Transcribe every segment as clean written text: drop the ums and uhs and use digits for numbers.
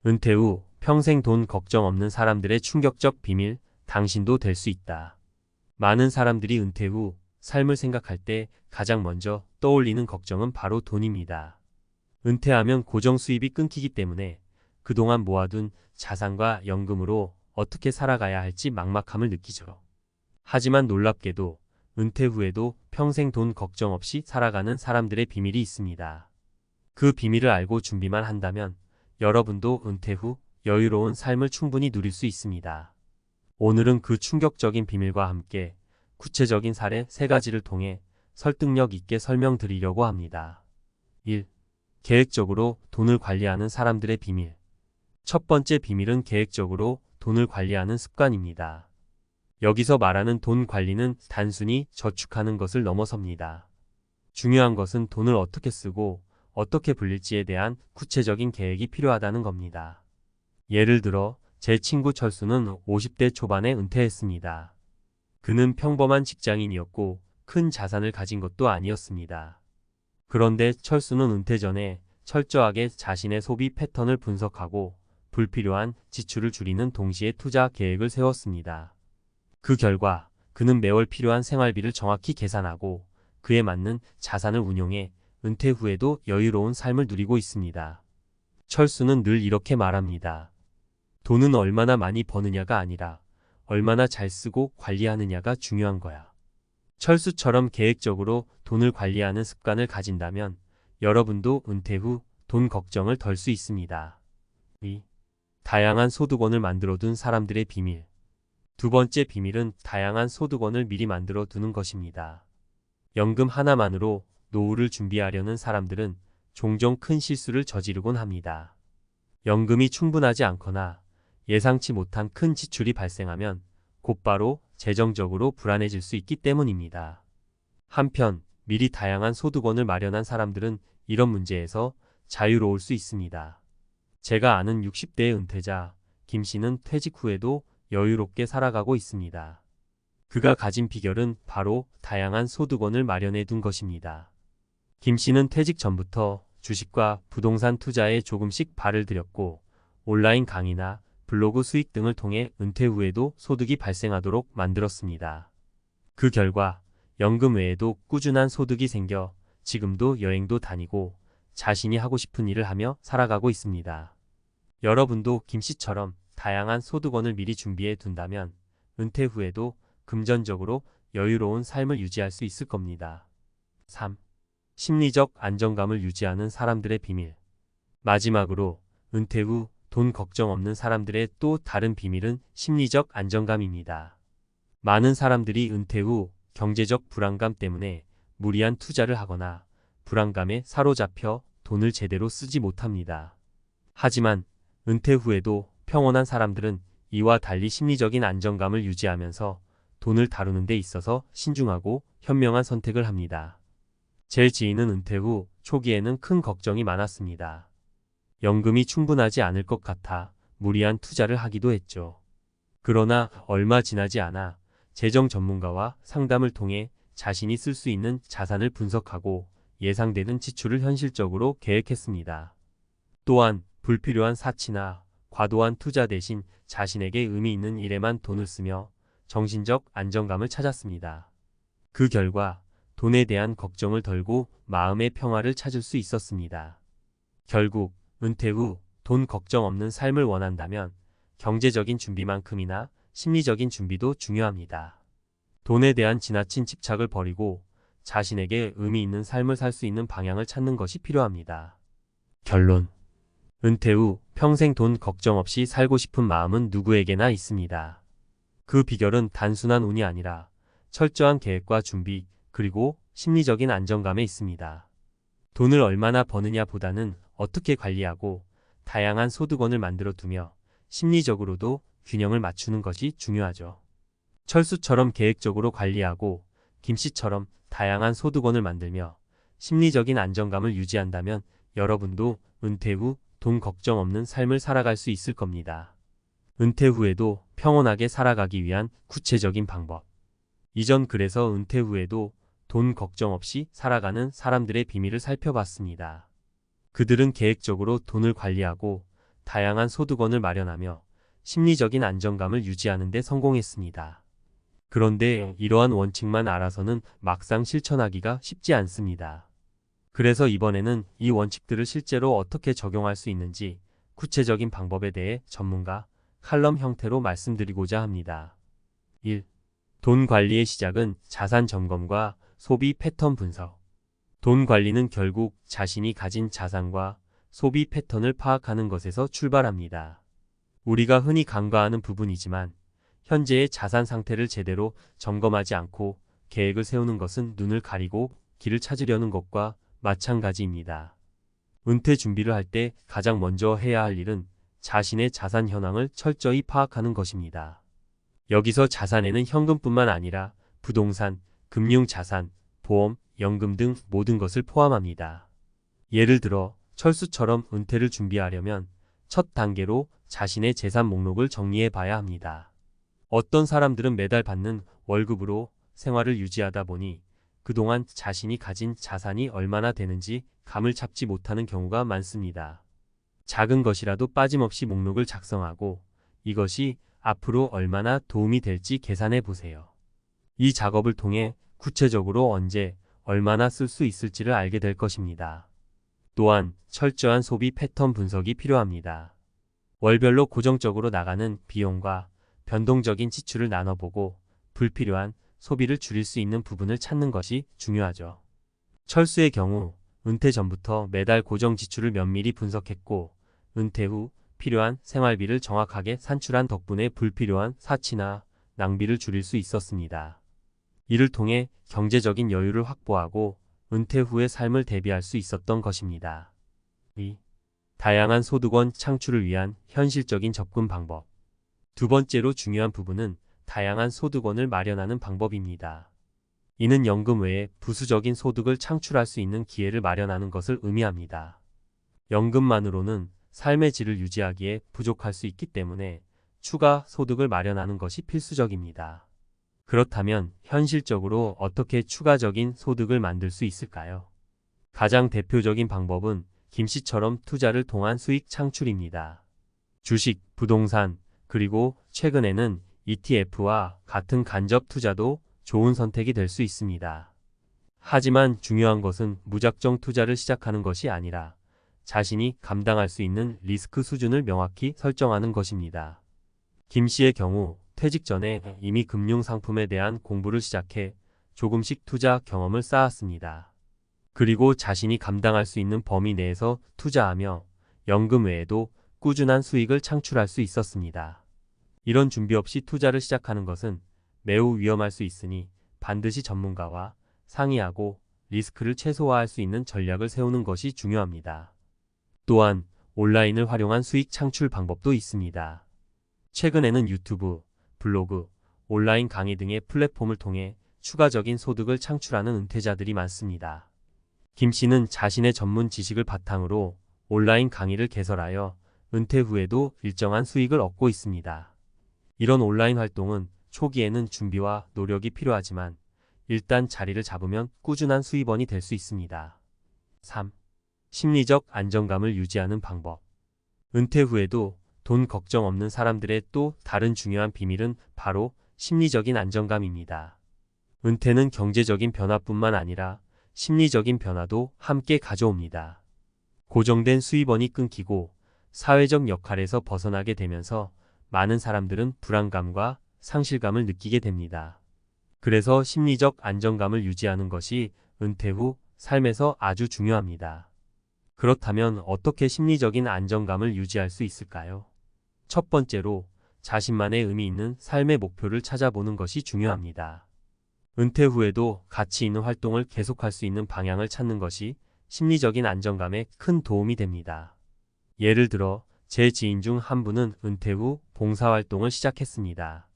은퇴 후 평생 돈 걱정 없는 사람들의 충격적 비밀, 당신도 될 수 있다. 많은 사람들이 은퇴 후 삶을 생각할 때 가장 먼저 떠올리는 걱정은 바로 돈입니다. 은퇴하면 고정 수입이 끊기기 때문에 그동안 모아둔 자산과 연금으로 어떻게 살아가야 할지 막막함을 느끼죠. 하지만 놀랍게도 은퇴 후에도 평생 돈 걱정 없이 살아가는 사람들의 비밀이 있습니다. 그 비밀을 알고 준비만 한다면 여러분도 은퇴 후 여유로운 삶을 충분히 누릴 수 있습니다. 오늘은 그 충격적인 비밀과 함께 구체적인 사례 3가지를 통해 설득력 있게 설명드리려고 합니다. 1. 계획적으로 돈을 관리하는 사람들의 비밀. 첫 번째 비밀은 계획적으로 돈을 관리하는 습관입니다. 여기서 말하는 돈 관리는 단순히 저축하는 것을 넘어섭니다. 중요한 것은 돈을 어떻게 쓰고 어떻게 불릴지에 대한 구체적인 계획이 필요하다는 겁니다. 예를 들어 제 친구 철수는 50대 초반에 은퇴했습니다. 그는 평범한 직장인이었고 큰 자산을 가진 것도 아니었습니다. 그런데 철수는 은퇴 전에 철저하게 자신의 소비 패턴을 분석하고 불필요한 지출을 줄이는 동시에 투자 계획을 세웠습니다. 그 결과 그는 매월 필요한 생활비를 정확히 계산하고 그에 맞는 자산을 운용해 은퇴 후에도 여유로운 삶을 누리고 있습니다. 철수는 늘 이렇게 말합니다. 돈은 얼마나 많이 버느냐가 아니라 얼마나 잘 쓰고 관리하느냐가 중요한 거야. 철수처럼 계획적으로 돈을 관리하는 습관을 가진다면 여러분도 은퇴 후 돈 걱정을 덜 수 있습니다. 2. 다양한 소득원을 만들어둔 사람들의 비밀. 두 번째 비밀은 다양한 소득원을 미리 만들어 두는 것입니다. 연금 하나만으로 노후를 준비하려는 사람들은 종종 큰 실수를 저지르곤 합니다. 연금이 충분하지 않거나 예상치 못한 큰 지출이 발생하면 곧바로 재정적으로 불안해질 수 있기 때문입니다. 한편 미리 다양한 소득원을 마련한 사람들은 이런 문제에서 자유로울 수 있습니다. 제가 아는 60대의 은퇴자 김 씨는 퇴직 후에도 여유롭게 살아가고 있습니다. 그가 가진 비결은 바로 다양한 소득원을 마련해 둔 것입니다. 김 씨는 퇴직 전부터 주식과 부동산 투자에 조금씩 발을 들였고 온라인 강의나 블로그 수익 등을 통해 은퇴 후에도 소득이 발생하도록 만들었습니다. 그 결과 연금 외에도 꾸준한 소득이 생겨 지금도 여행도 다니고 자신이 하고 싶은 일을 하며 살아가고 있습니다. 여러분도 김 씨처럼 다양한 소득원을 미리 준비해 둔다면 은퇴 후에도 금전적으로 여유로운 삶을 유지할 수 있을 겁니다. 3. 심리적 안정감을 유지하는 사람들의 비밀. 마지막으로 은퇴 후 돈 걱정 없는 사람들의 또 다른 비밀은 심리적 안정감입니다. 많은 사람들이 은퇴 후 경제적 불안감 때문에 무리한 투자를 하거나 불안감에 사로잡혀 돈을 제대로 쓰지 못합니다. 하지만 은퇴 후에도 평온한 사람들은 이와 달리 심리적인 안정감을 유지하면서 돈을 다루는 데 있어서 신중하고 현명한 선택을 합니다. 제 지인은 은퇴 후 초기에는 큰 걱정이 많았습니다. 연금이 충분하지 않을 것 같아 무리한 투자를 하기도 했죠. 그러나 얼마 지나지 않아 재정 전문가와 상담을 통해 자신이 쓸 수 있는 자산을 분석하고 예상되는 지출을 현실적으로 계획했습니다. 또한 불필요한 사치나 과도한 투자 대신 자신에게 의미 있는 일에만 돈을 쓰며 정신적 안정감을 찾았습니다. 그 결과 돈에 대한 걱정을 덜고 마음의 평화를 찾을 수 있었습니다. 결국 은퇴 후 돈 걱정 없는 삶을 원한다면 경제적인 준비만큼이나 심리적인 준비도 중요합니다. 돈에 대한 지나친 집착을 버리고 자신에게 의미 있는 삶을 살 수 있는 방향을 찾는 것이 필요합니다. 결론. 은퇴 후 평생 돈 걱정 없이 살고 싶은 마음은 누구에게나 있습니다. 그 비결은 단순한 운이 아니라 철저한 계획과 준비, 그리고 심리적인 안정감에 있습니다. 돈을 얼마나 버느냐 보다는 어떻게 관리하고 다양한 소득원을 만들어 두며 심리적으로도 균형을 맞추는 것이 중요하죠. 철수처럼 계획적으로 관리하고 김씨처럼 다양한 소득원을 만들며 심리적인 안정감을 유지한다면 여러분도 은퇴 후 돈 걱정 없는 삶을 살아갈 수 있을 겁니다. 은퇴 후에도 평온하게 살아가기 위한 구체적인 방법. 이전 글에서 은퇴 후에도 돈 걱정 없이 살아가는 사람들의 비밀을 살펴봤습니다. 그들은 계획적으로 돈을 관리하고 다양한 소득원을 마련하며 심리적인 안정감을 유지하는 데 성공했습니다. 그런데 이러한 원칙만 알아서는 막상 실천하기가 쉽지 않습니다. 그래서 이번에는 이 원칙들을 실제로 어떻게 적용할 수 있는지 구체적인 방법에 대해 전문가 칼럼 형태로 말씀드리고자 합니다. 1. 돈 관리의 시작은 자산 점검과 소비 패턴 분석. 돈 관리는 결국 자신이 가진 자산과 소비 패턴을 파악하는 것에서 출발합니다. 우리가 흔히 간과하는 부분이지만 현재의 자산 상태를 제대로 점검하지 않고 계획을 세우는 것은 눈을 가리고 길을 찾으려는 것과 마찬가지입니다. 은퇴 준비를 할 때 가장 먼저 해야 할 일은 자신의 자산 현황을 철저히 파악하는 것입니다. 여기서 자산에는 현금뿐만 아니라 부동산, 금융자산, 보험, 연금 등 모든 것을 포함합니다. 예를 들어 철수처럼 은퇴를 준비하려면 첫 단계로 자신의 재산 목록을 정리해 봐야 합니다. 어떤 사람들은 매달 받는 월급으로 생활을 유지하다 보니 그동안 자신이 가진 자산이 얼마나 되는지 감을 잡지 못하는 경우가 많습니다. 작은 것이라도 빠짐없이 목록을 작성하고 이것이 앞으로 얼마나 도움이 될지 계산해 보세요. 이 작업을 통해 구체적으로 언제, 얼마나 쓸 수 있을지를 알게 될 것입니다. 또한 철저한 소비 패턴 분석이 필요합니다. 월별로 고정적으로 나가는 비용과 변동적인 지출을 나눠보고 불필요한 소비를 줄일 수 있는 부분을 찾는 것이 중요하죠. 철수의 경우 은퇴 전부터 매달 고정 지출을 면밀히 분석했고 은퇴 후 필요한 생활비를 정확하게 산출한 덕분에 불필요한 사치나 낭비를 줄일 수 있었습니다. 이를 통해 경제적인 여유를 확보하고 은퇴 후의 삶을 대비할 수 있었던 것입니다. 2. 다양한 소득원 창출을 위한 현실적인 접근 방법. 두 번째로 중요한 부분은 다양한 소득원을 마련하는 방법입니다. 이는 연금 외에 부수적인 소득을 창출할 수 있는 기회를 마련하는 것을 의미합니다. 연금만으로는 삶의 질을 유지하기에 부족할 수 있기 때문에 추가 소득을 마련하는 것이 필수적입니다. 그렇다면 현실적으로 어떻게 추가적인 소득을 만들 수 있을까요? 가장 대표적인 방법은 김씨처럼 투자를 통한 수익 창출입니다. 주식, 부동산, 그리고 최근에는 ETF와 같은 간접 투자도 좋은 선택이 될 수 있습니다. 하지만 중요한 것은 무작정 투자를 시작하는 것이 아니라 자신이 감당할 수 있는 리스크 수준을 명확히 설정하는 것입니다. 김 씨의 경우 퇴직 전에 이미 금융상품에 대한 공부를 시작해 조금씩 투자 경험을 쌓았습니다. 그리고 자신이 감당할 수 있는 범위 내에서 투자하며 연금 외에도 꾸준한 수익을 창출할 수 있었습니다. 이런 준비 없이 투자를 시작하는 것은 매우 위험할 수 있으니 반드시 전문가와 상의하고 리스크를 최소화할 수 있는 전략을 세우는 것이 중요합니다. 또한 온라인을 활용한 수익 창출 방법도 있습니다. 최근에는 유튜브, 블로그, 온라인 강의 등의 플랫폼을 통해 추가적인 소득을 창출하는 은퇴자들이 많습니다. 김 씨는 자신의 전문 지식을 바탕으로 온라인 강의를 개설하여 은퇴 후에도 일정한 수익을 얻고 있습니다. 이런 온라인 활동은 초기에는 준비와 노력이 필요하지만 일단 자리를 잡으면 꾸준한 수입원이 될 수 있습니다. 3. 심리적 안정감을 유지하는 방법. 은퇴 후에도 돈 걱정 없는 사람들의 또 다른 중요한 비밀은 바로 심리적인 안정감입니다. 은퇴는 경제적인 변화뿐만 아니라 심리적인 변화도 함께 가져옵니다. 고정된 수입원이 끊기고 사회적 역할에서 벗어나게 되면서 많은 사람들은 불안감과 상실감을 느끼게 됩니다. 그래서 심리적 안정감을 유지하는 것이 은퇴 후 삶에서 아주 중요합니다. 그렇다면 어떻게 심리적인 안정감을 유지할 수 있을까요? 첫 번째로 자신만의 의미 있는 삶의 목표를 찾아보는 것이 중요합니다. 은퇴 후에도 가치 있는 활동을 계속할 수 있는 방향을 찾는 것이 심리적인 안정감에 큰 도움이 됩니다. 예를 들어 제 지인 중 한 분은 은퇴 후 봉사활동을 시작했습니다.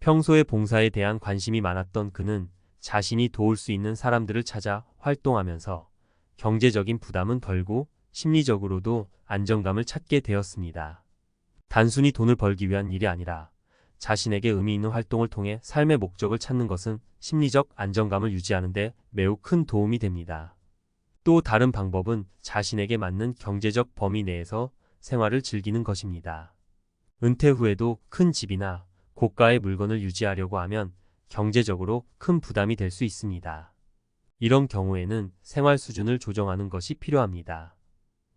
평소에 봉사에 대한 관심이 많았던 그는 자신이 도울 수 있는 사람들을 찾아 활동하면서 경제적인 부담은 덜고 심리적으로도 안정감을 찾게 되었습니다. 단순히 돈을 벌기 위한 일이 아니라 자신에게 의미 있는 활동을 통해 삶의 목적을 찾는 것은 심리적 안정감을 유지하는 데 매우 큰 도움이 됩니다. 또 다른 방법은 자신에게 맞는 경제적 범위 내에서 생활을 즐기는 것입니다. 은퇴 후에도 큰 집이나 고가의 물건을 유지하려고 하면 경제적으로 큰 부담이 될 수 있습니다. 이런 경우에는 생활 수준을 조정하는 것이 필요합니다.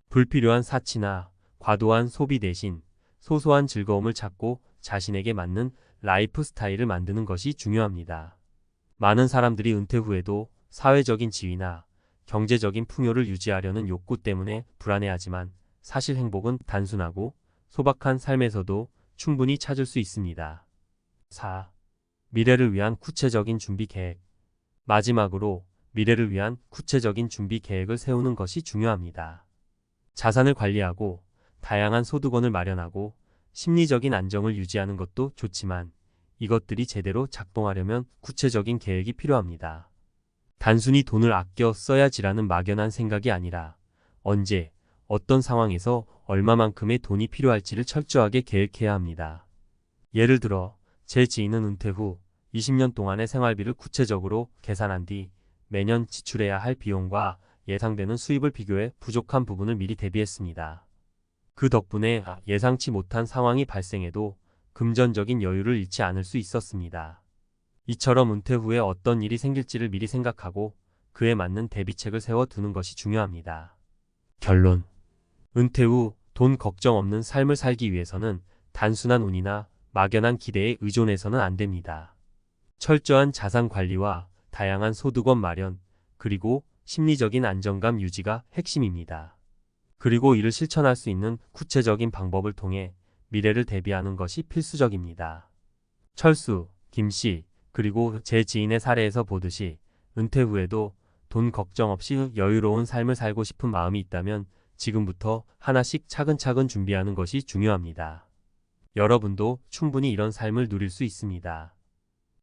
불필요한 사치나 과도한 소비 대신 소소한 즐거움을 찾고 자신에게 맞는 라이프 스타일을 만드는 것이 중요합니다. 많은 사람들이 은퇴 후에도 사회적인 지위나 경제적인 풍요를 유지하려는 욕구 때문에 불안해하지만 사실 행복은 단순하고 소박한 삶에서도 충분히 찾을 수 있습니다. 4. 미래를 위한 구체적인 준비 계획. 마지막으로 미래를 위한 구체적인 준비 계획을 세우는 것이 중요합니다. 자산을 관리하고 다양한 소득원을 마련하고 심리적인 안정을 유지하는 것도 좋지만 이것들이 제대로 작동하려면 구체적인 계획이 필요합니다. 단순히 돈을 아껴 써야지라는 막연한 생각이 아니라 언제, 어떤 상황에서 얼마만큼의 돈이 필요할지를 철저하게 계획해야 합니다. 예를 들어 제 지인은 은퇴 후 20년 동안의 생활비를 구체적으로 계산한 뒤 매년 지출해야 할 비용과 예상되는 수입을 비교해 부족한 부분을 미리 대비했습니다. 그 덕분에 예상치 못한 상황이 발생해도 금전적인 여유를 잃지 않을 수 있었습니다. 이처럼 은퇴 후에 어떤 일이 생길지를 미리 생각하고 그에 맞는 대비책을 세워두는 것이 중요합니다. 결론. 은퇴 후 돈 걱정 없는 삶을 살기 위해서는 단순한 운이나 막연한 기대에 의존해서는 안 됩니다. 철저한 자산 관리와 다양한 소득원 마련, 그리고 심리적인 안정감 유지가 핵심입니다. 그리고 이를 실천할 수 있는 구체적인 방법을 통해 미래를 대비하는 것이 필수적입니다. 철수, 김씨, 그리고 제 지인의 사례에서 보듯이 은퇴 후에도 돈 걱정 없이 여유로운 삶을 살고 싶은 마음이 있다면 지금부터 하나씩 차근차근 준비하는 것이 중요합니다. 여러분도 충분히 이런 삶을 누릴 수 있습니다.